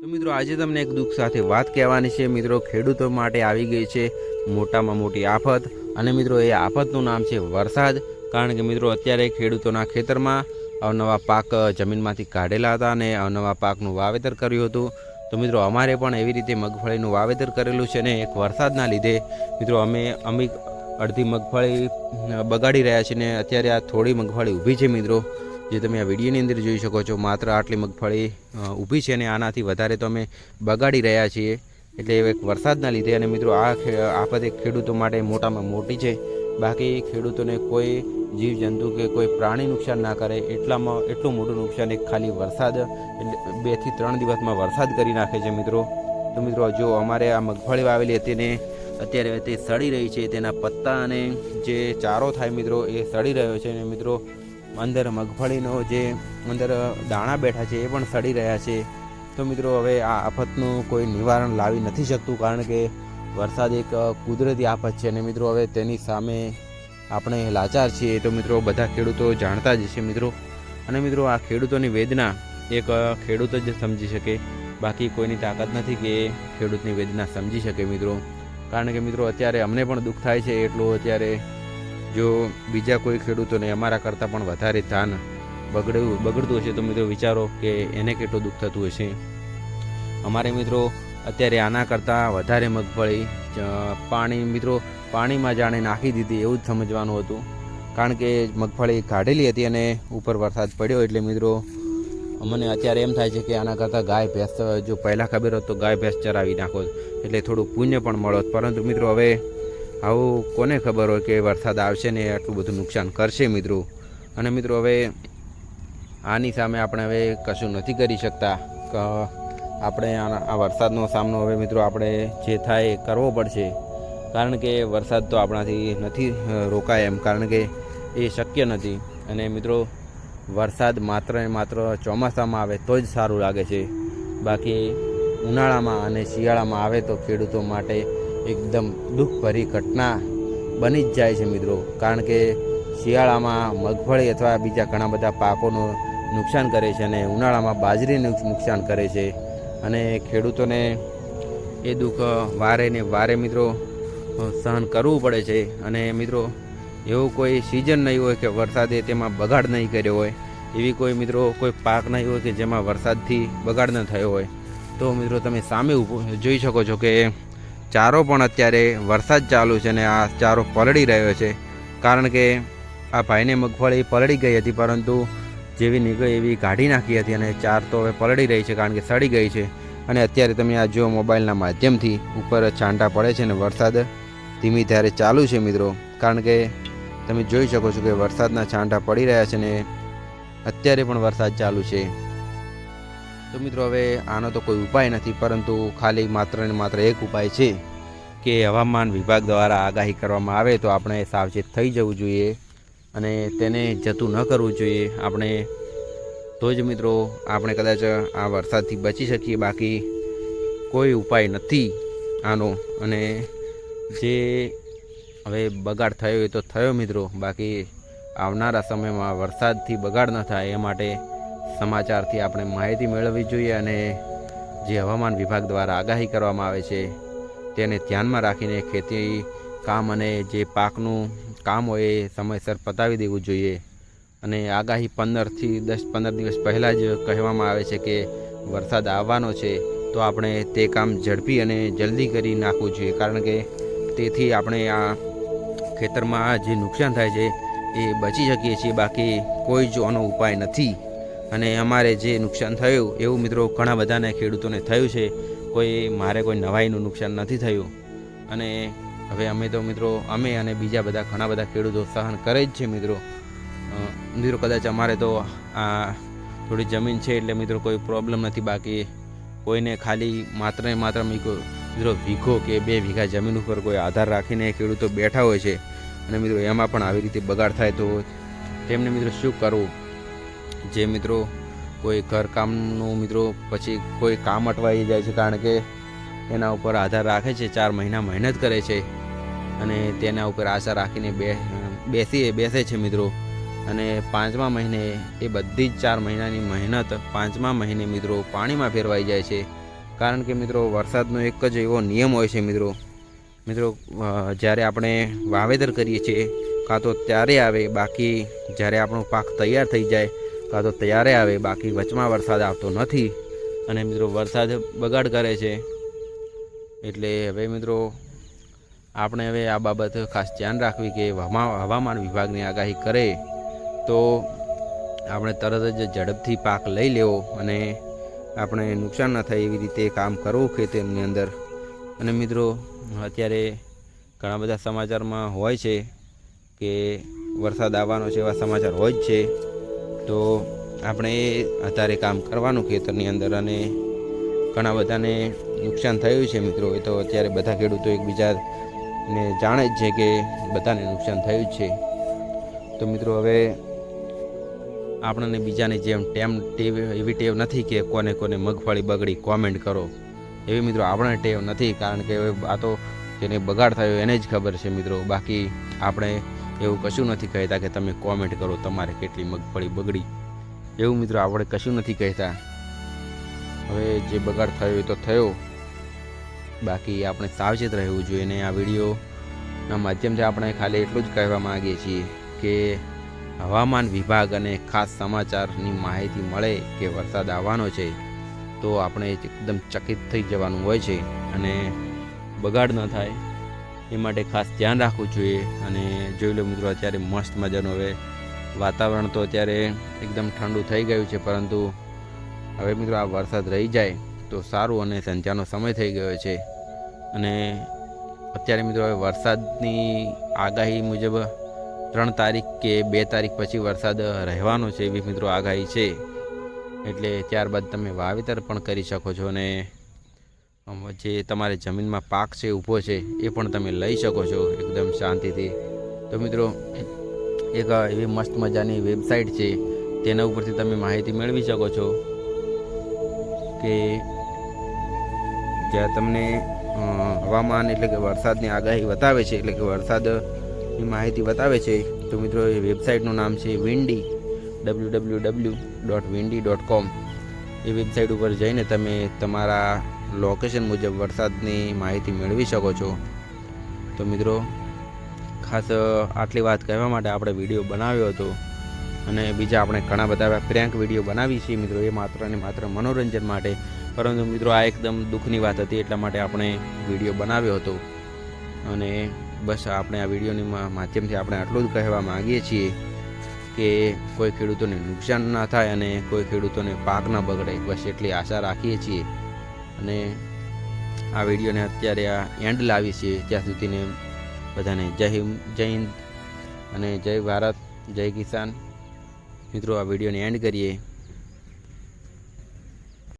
તો મિત્રો આજે તમને એક દુઃખ સાથે વાત કહેવાની છે મિત્રો, ખેડૂતો માટે આવી ગઈ છે મોટામાં મોટી આફત। અને મિત્રો એ આફતનું નામ છે વરસાદ। કારણ કે મિત્રો અત્યારે ખેડૂતોના ખેતરમાં અવનવા પાક જમીનમાંથી કાઢેલા હતા અને અવનવા પાકનું વાવેતર કર્યું હતું। તો મિત્રો અમારે પણ એવી રીતે મગફળીનું વાવેતર કરેલું છે ને એક વરસાદના લીધે મિત્રો અમે અડધી મગફળી બગાડી રહ્યા છીએ ને અત્યારે આ થોડી મગફળી ઊભી છે મિત્રો, જે તમે આ વિડીયોની અંદર જોઈ શકો છો। માત્ર આટલી મગફળી ઊભી છે અને આનાથી વધારે તો અમે બગાડી રહ્યા છીએ, એટલે એક વરસાદના લીધે। અને મિત્રો આ આફત એક ખેડૂતો માટે મોટામાં મોટી છે। બાકી ખેડૂતોને કોઈ જીવજંતુ કે કોઈ પ્રાણી નુકસાન ના કરે એટલું મોટું નુકસાન એક ખાલી વરસાદ એટલે 2 થી 3 દિવસમાં વરસાદ કરી નાખે છે મિત્રો। તો મિત્રો જો અમારે આ મગફળી વાવેલી હતી ને અત્યારે તે સડી રહી છે, તેના પત્તા અને જે ચારો થાય મિત્રો એ સડી રહ્યો છે અને મિત્રો અંદર મગફળીનો જે અંદર દાણા બેઠા છે એ પણ સડી રહ્યા છે। તો મિત્રો હવે આ આફતનું કોઈ નિવારણ લાવી નથી શકતું, કારણ કે વરસાદ એક કુદરતી આફત છે અને મિત્રો હવે તેની સામે આપણે લાચાર છીએ। તો મિત્રો બધા ખેડૂતો જાણતા જ છે મિત્રો। અને મિત્રો આ ખેડૂતોની વેદના એક ખેડૂત જ સમજી શકે, બાકી કોઈની તાકાત નથી કે ખેડૂતની વેદના સમજી શકે મિત્રો। કારણ કે મિત્રો અત્યારે અમને પણ દુઃખ થાય છે એટલું અત્યારે જો બીજા કોઈ ખેડૂતોને અમારા કરતાં પણ વધારે ધાન બગડતું હશે તો મિત્રો વિચારો કે એને કેટલું દુઃખ થતું હશે। અમારે મિત્રો અત્યારે આના કરતાં વધારે મગફળી પાણીમાં જાણે નાખી દીધી એવું જ સમજવાનું હતું, કારણ કે મગફળી કાઢેલી હતી અને ઉપર વરસાદ પડ્યો એટલે મિત્રો અમને અત્યારે એમ થાય છે કે આના કરતાં ગાય ભેંસ જો પહેલાં ખબર હોત તો ગાય ભેંસ ચરાવી નાખો એટલે થોડું પુણ્ય પણ મળોત। પરંતુ મિત્રો હવે આવું કોને ખબર હોય કે વરસાદ આવશે ને આટલું બધું નુકસાન કરશે મિત્રો। અને મિત્રો હવે આની સામે આપણે હવે કશું નથી કરી શકતા, આપણે આ વરસાદનો સામનો હવે મિત્રો આપણે જે થાય એ કરવો પડશે, કારણ કે વરસાદ તો આપણાથી નથી રોકાય એમ, કારણ કે એ શક્ય નથી। અને મિત્રો વરસાદ માત્ર ને માત્ર ચોમાસામાં આવે તો જ સારું લાગે છે, બાકી ઉનાળામાં અને શિયાળામાં આવે તો ખેડૂતો માટે એકદમ દુઃખભરી ઘટના બની જ જાય છે મિત્રો। કારણ કે શિયાળામાં મગફળી અથવા બીજા ઘણા બધા પાકોનું નુકસાન કરે છે અને ઉનાળામાં બાજરીનું નુકસાન કરે છે, અને ખેડૂતોને એ દુઃખ વારે ને વારે મિત્રો સહન કરવું પડે છે। અને મિત્રો એવું કોઈ સિઝન નહીં હોય કે વરસાદે તેમાં બગાડ નહીં કર્યો હોય, એવી કોઈ મિત્રો કોઈ પાક નહીં હોય કે જેમાં વરસાદથી બગાડ ન થયો હોય। તો મિત્રો તમે સામે જોઈ શકો છો કે ચારો પણ અત્યારે વરસાદ ચાલુ છે અને આ ચારો પલળી રહ્યો છે, કારણ કે આ ભાઈને મગફળી પલળી ગઈ હતી પરંતુ જેવી નીકળી એવી કાઢી નાખી હતી અને ચાર તો હવે પલળી રહી છે કારણ કે સડી ગઈ છે। અને અત્યારે તમે આ જો મોબાઈલના માધ્યમથી ઉપર છાંટા પડે છે અને વરસાદ ધીમી ધારે ચાલુ છે મિત્રો, કારણ કે તમે જોઈ શકો છો કે વરસાદના છાંટા પડી રહ્યા છે ને અત્યારે પણ વરસાદ ચાલુ છે। તો મિત્રો હવે આનો તો કોઈ ઉપાય નથી, પરંતુ ખાલી માત્ર ને માત્ર એક ઉપાય છે કે હવામાન વિભાગ દ્વારા આગાહી કરવામાં આવે તો આપણે સાવચેત થઈ જવું જોઈએ અને તેને જતું ન કરવું જોઈએ આપણે, તો જ મિત્રો આપણે કદાચ આ વરસાદથી બચી શકીએ, બાકી કોઈ ઉપાય નથી આનો। અને જે હવે બગાડ થયો એ તો થયો મિત્રો, બાકી આવનારા સમયમાં વરસાદથી બગાડ ન થાય એ માટે સમાચારથી આપણે માહિતી મેળવવી જોઈએ અને જે હવામાન વિભાગ દ્વારા આગાહી કરવામાં આવે છે તેને ધ્યાનમાં રાખીને ખેતી કામ અને જે પાકનું કામ હોય એ સમયસર પતાવી દેવું જોઈએ। અને આગાહી 15 થી 10-15 દિવસ પહેલાં જ કહેવામાં આવે છે કે વરસાદ આવવાનો છે, તો આપણે તે કામ ઝડપી અને જલ્દી કરી નાખવું જોઈએ, કારણ કે તેથી આપણે આ ખેતરમાં જે નુકસાન થાય છે એ બચી શકીએ છીએ, બાકી કોઈ જ આનો ઉપાય નથી। અને અમારે જે નુકસાન થયું એવું મિત્રો ઘણા બધાને ખેડૂતોને થયું છે, મારે કોઈ નવાઈનું નુકસાન નથી થયું। અને હવે અમે તો મિત્રો અમે અને બીજા બધા ઘણા બધા ખેડૂતો સહન કરે જ છે મિત્રો। કદાચ અમારે તો આ થોડી જમીન છે એટલે મિત્રો કોઈ પ્રોબ્લેમ નથી, બાકી કોઈને ખાલી માત્ર ને માત્ર મિત્રો વીઘો કે 2 વીઘા જમીન ઉપર કોઈ આધાર રાખીને ખેડૂતો બેઠા હોય છે, અને મિત્રો એમાં પણ આવી રીતે બગાડ થાય તો તેમને મિત્રો શું કરવું। જે મિત્રો કોઈ ઘરકામનું મિત્રો પછી કોઈ કામ અટવાઈ જાય છે, કારણ કે એના ઉપર આધાર રાખે છે, 4 મહિના મહેનત કરે છે અને તેના ઉપર આશા રાખીને બેસે છે મિત્રો। અને 5મા મહિને એ બધી જ 4 મહિનાની મહેનત 5મા મહિને મિત્રો પાણીમાં ફેરવાઈ જાય છે। કારણ કે મિત્રો વરસાદનો એક જ એવો નિયમ હોય છે મિત્રો જ્યારે આપણે વાવેતર કરીએ છીએ કાં તો ત્યારે આવે, બાકી જ્યારે આપણો પાક તૈયાર થઈ જાય કાં તો ત્યારે આવે, બાકી વચમાં વરસાદ આવતો નથી અને મિત્રો વરસાદ બગાડ કરે છે. એટલે હવે મિત્રો આપણે હવે આ બાબત ખાસ ધ્યાન રાખવી કે હવામાન વિભાગની આગાહી કરે તો આપણે તરત જ ઝડપથી પાક લઈ લેવો અને આપણે નુકસાન ન થાય એવી રીતે કામ કરવું ખેતરની અંદર. અને મિત્રો અત્યારે ઘણા બધા સમાચારમાં હોય છે કે વરસાદ આવવાનો છે એવા સમાચાર હોય જ છે, તો આપણે અત્યારે કામ કરવાનું ખેતરની અંદર. અને ઘણા બધાને નુકસાન થયું છે મિત્રો, એ તો અત્યારે બધા ખેડૂતો એકબીજાને જાણે જ છે કે બધાને નુકસાન થયું જ છે. તો મિત્રો હવે આપણને બીજાની જેમ એવી ટેવ નથી કે કોને કોને મગફળી બગડી કોમેન્ટ કરો, એવી મિત્રો આપણે ટેવ નથી. કારણ કે આ તો જેને બગાડ થયો એને જ ખબર છે મિત્રો, બાકી આપણે એવું કશું નથી કહેતા કે તમે કોમેન્ટ કરો તમારે કેટલી મગફળી બગડી, એવું મિત્રો આપણે કશું નથી કહેતા. હવે જે બગાડ થયો એ તો થયો, બાકી આપણે સાવચેત રહેવું જોઈએ. અને આ વિડીયોના માધ્યમથી આપણે ખાલી એટલું જ કહેવા માગીએ છીએ કે હવામાન વિભાગ અને ખાસ સમાચારની માહિતી મળે કે વરસાદ આવવાનો છે તો આપણે એકદમ ચકિત થઈ જવાનું હોય છે અને બગાડ ન થાય એ માટે ખાસ ધ્યાન રાખવું જોઈએ. અને જોઈ લો મિત્રો અત્યારે મસ્ત મજાનું હવે વાતાવરણ તો અત્યારે એકદમ ઠંડુ થઈ ગયું છે, પરંતુ હવે મિત્રો આ વરસાદ રહી જાય તો સારું. અને સંધ્યાનો સમય થઈ ગયો છે અને અત્યારે મિત્રો હવે વરસાદની આગાહી મુજબ 3 તારીખ કે 2 તારીખ પછી વરસાદ રહેવાનો છે એવી મિત્રો આગાહી છે. એટલે ત્યારબાદ તમે વાવેતર પણ કરી શકો છો અને જે તમારે જમીનમાં પાક છે ઊભો છે એ પણ તમે લઈ શકો છો એકદમ શાંતિથી. તો મિત્રો એક એવી મસ્ત મજાની વેબસાઇટ છે, તેના ઉપરથી તમે માહિતી મેળવી શકો છો કે જ્યાં તમને હવામાન એટલે કે વરસાદની આગાહી બતાવે છે, એટલે કે વરસાદની માહિતી બતાવે છે. તો મિત્રો એ વેબસાઇટનું નામ છે વિન્ડી, www.windy.com. એ વેબસાઇટ ઉપર જઈને તમે તમારા લોકેશન મુજબ વરસાદની માહિતી મેળવી શકો છો. તો મિત્રો ખાસ આટલી વાત કહેવા માટે આપણે વિડીયો બનાવ્યો હતો. અને બીજા આપણે ઘણા બધા પ્રેન્ક વિડીયો બનાવી છીએ મિત્રો, એ માત્ર ને માત્ર મનોરંજન માટે. પરંતુ મિત્રો આ એકદમ દુઃખની વાત હતી, એટલા માટે આપણે વિડીયો બનાવ્યો હતો. અને બસ આપણે આ વિડીયોની માધ્યમથી આપણે આટલું જ કહેવા માગીએ છીએ કે કોઈ ખેડૂતોને નુકસાન ના થાય અને કોઈ ખેડૂતોને પાક ના બગડે, બસ એટલી આશા રાખીએ છીએ. અને આ વિડીયોને અત્યારે આ એન્ડ લાવી છીએ, ત્યાં સુધીને બધાને જય હિન્દ અને જય ભારત, જય કિસાન. મિત્રો આ વિડીયોને એન્ડ કરીએ.